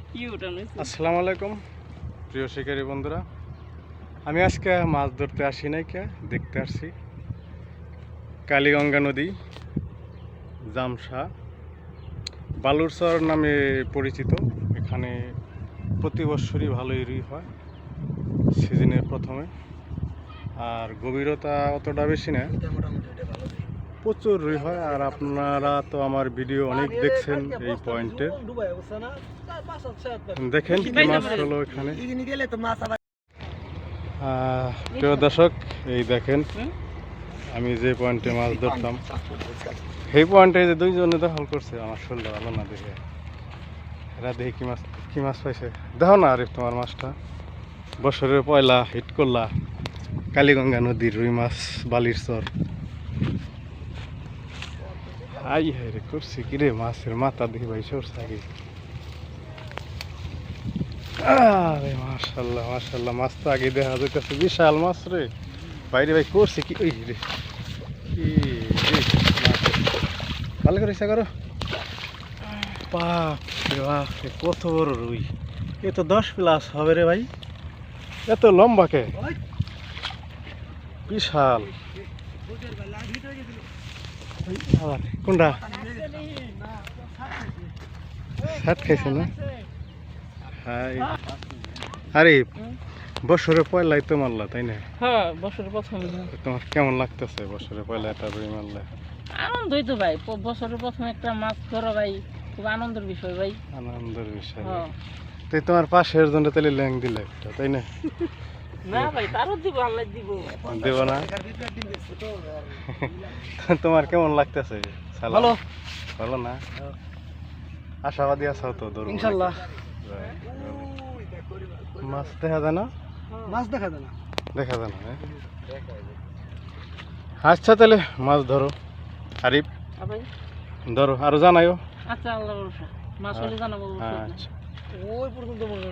আসসালামু আলাইকুম প্রিয় শিকারী বন্ধুরা, আমি আজকে মাছ ধরতে আসি নাই কে দেখতে আসছি কালীগঙ্গা নদী জামসা বালুরচর নামে পরিচিত। এখানে প্রতি বছরই ভালোই রুই হয় সিজনের প্রথমে, আর গভীরতা অতটা বেশি না, প্রচুর রুই হয়। আর আপনারা তো আমার ভিডিও অনেক দেখছেন এই পয়েন্টে, দেখেন কি মাছ হলো এখানে। প্রিয় দর্শক, এই দেখেন আমি যে পয়েন্টে মাছ ধরতাম সেই পয়েন্টে যে দুইজনে দখল করছে, আমার শরীর ভালো না দেখে। এরা দেখি কি মাছ পাইছে, দেখো না আরিফ তোমার মাছটা। বছরের পয়লা হিট করলা কালীগঙ্গা নদীর রুই মাছ বালির চর। আই হাই রে করছি কিরে, মাছের মাথা দেখি ভাই সরছে আগে। আরে মাশাআল্লাহ মাশাআল্লাহ, মাছ তো আগে দেখা যাইতেছে বিশাল মাছ রে। বাইরে ভাই করছে কি ওই রে, কি ভালো করে ইচ্ছা করো। বাপ রে বাপ, কত বড় রুই! এ তো 10+ হবে রে ভাই, এত লম্বা কে, বিশাল। কোনটা হাত খাইছে না? আরে বছরে পয়লাই তো মারলা তাই না? হ্যাঁ, বছরের প্রথম। তোমার কেমন লাগতেছে বছরে পয়লা এটা রুই মারলে? আনন্দই তো ভাই, বছরের প্রথম একটা মাছ ধরা ভাই খুব আনন্দের বিষয় ভাই। আনন্দের বিষয়। হ্যাঁ। তুই তোমার পাশের জন্য তাহলে ল্যাং দিলে একটা তাই না? না ভাই, তারও দিব, আল্লাহ দিব। দেব না? তোমার কেমন লাগতেছে? ভালো। ভালো না? আশাবাদী আছো তো? ধরুন ইনশাআল্লাহ। মাছ দেখা যায় না? মাছ দেখা যায় না। দেখা যায় না? আচ্ছা তাহলে মাছ ধরো আরিফ, ভাই ধরো আরো জানাইও। আচ্ছা, আল্লাহ ভরসা। মাছ হলে জানাবো। আচ্ছা। ওই পর্যন্ত মনে